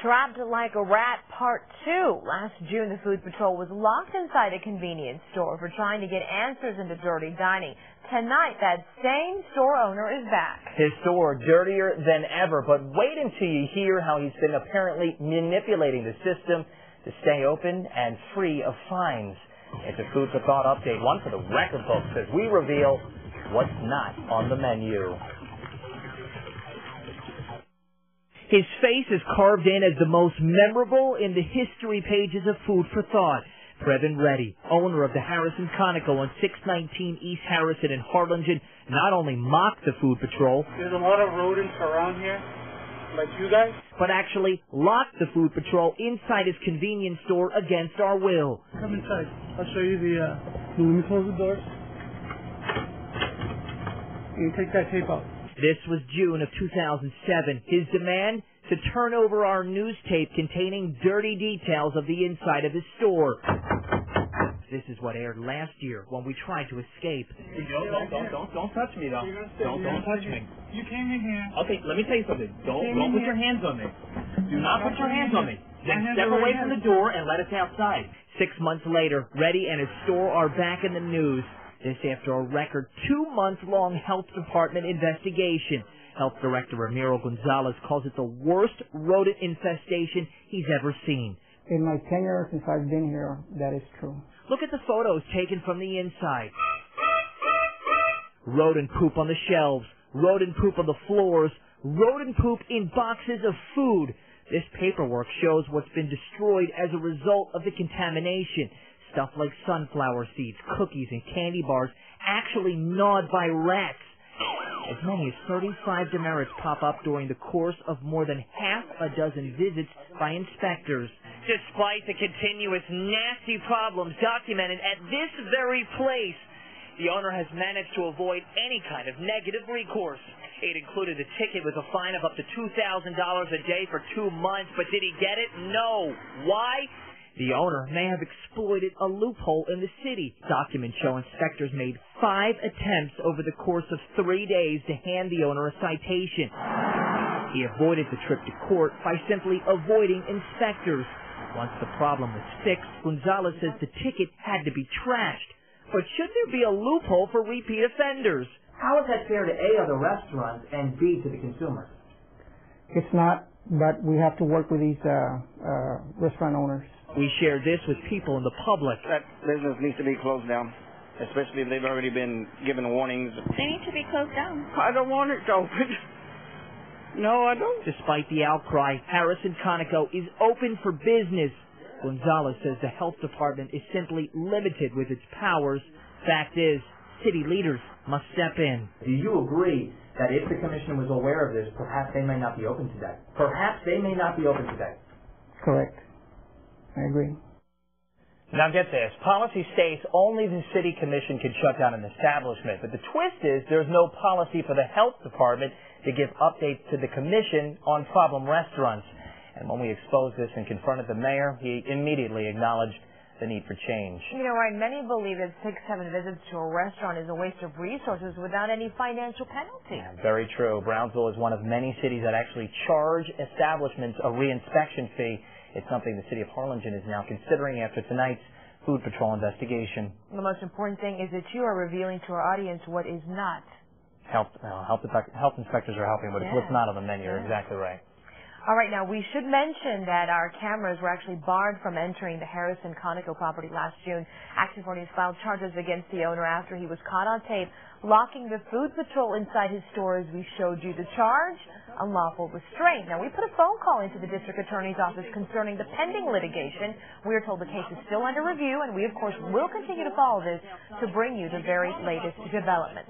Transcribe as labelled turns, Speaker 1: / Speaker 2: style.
Speaker 1: Trapped like a rat, part 2. Last June, the Food Patrol was locked inside a convenience store for trying to get answers into dirty dining. Tonight, that same store owner is back.
Speaker 2: His store dirtier than ever, but wait until you hear how he's been apparently manipulating the system to stay open and free of fines. It's a Food for Thought update, one for the record books, as we reveal what's not on the menu. His face is carved in as the most memorable in the history pages of Food for Thought. Previn Reddy, owner of the Harrison Conoco on 619 East Harrison in Harlingen, not only mocked the Food Patrol,
Speaker 3: there's a lot of rodents around here, like you guys,
Speaker 2: but actually locked the Food Patrol inside his convenience store against our will.
Speaker 3: Come inside. I'll show you the, let me close the doors. You take that tape out.
Speaker 2: This was June of 2007. His demand? To turn over our news tape containing dirty details of the inside of his store. This is what aired last year when we tried to escape.
Speaker 4: Don't touch me, though. Don't touch me.
Speaker 3: You came in here.
Speaker 4: Okay, let me tell you something. Don't put your hands on me. Do not put your hands on me. Then step away from the door and let us outside.
Speaker 2: 6 months later, Reddy and his store are back in the news. This after a record 2-month-long health department investigation. Health Director Ramiro Gonzalez calls it the worst rodent infestation he's ever seen.
Speaker 5: In my tenure since I've been here, that is true.
Speaker 2: Look at the photos taken from the inside. Rodent poop on the shelves, rodent poop on the floors, rodent poop in boxes of food. This paperwork shows what's been destroyed as a result of the contamination. Stuff like sunflower seeds, cookies, and candy bars actually gnawed by rats. As many as 35 demerits pop up during the course of more than half a dozen visits by inspectors. Despite the continuous nasty problems documented at this very place, the owner has managed to avoid any kind of negative recourse. It included a ticket with a fine of up to $2,000 a day for 2 months, but did he get it? No. Why? The owner may have exploited a loophole in the city. Documents show inspectors made 5 attempts over the course of 3 days to hand the owner a citation. He avoided the trip to court by simply avoiding inspectors. Once the problem was fixed, Gonzalez says the ticket had to be trashed. But should there be a loophole for repeat offenders? How is that fair to A, other restaurants, and B, to the consumers?
Speaker 5: It's not, but we have to work with these restaurant owners.
Speaker 2: We shared this with people in the public.
Speaker 6: That business needs to be closed down, especially if they've already been given warnings.
Speaker 7: They need to be closed down.
Speaker 6: I don't want it open. No, I don't.
Speaker 2: Despite the outcry, Harrison Conoco is open for business. Gonzalez says the health department is simply limited with its powers. Fact is, city leaders must step in. Do you agree that if the commission was aware of this, perhaps they may not be open today? Perhaps they may not be open today.
Speaker 5: Correct. I agree.
Speaker 2: Now get this. Policy states only the city commission can shut down an establishment. But the twist is there's no policy for the health department to give updates to the commission on problem restaurants. And when we exposed this and confronted the mayor, he immediately acknowledged the need for change.
Speaker 1: You know, Ryan, many believe that 6-7 visits to a restaurant is a waste of resources without any financial penalty.
Speaker 2: Yeah, very true. Brownsville is one of many cities that actually charge establishments a reinspection fee. It's something the city of Harlingen is now considering after tonight's Food Patrol investigation.
Speaker 1: The most important thing is that you are revealing to our audience what is not.
Speaker 2: Health inspectors are helping, but it's what's not on the menu. You're exactly right.
Speaker 1: All right, now we should mention that our cameras were actually barred from entering the Harrison Conoco property last June. Action 40 has filed charges against the owner after he was caught on tape locking the Food Patrol inside his store as we showed you. The charge, unlawful restraint. Now, we put a phone call into the district attorney's office concerning the pending litigation. We are told the case is still under review, and we, of course, will continue to follow this to bring you the very latest developments.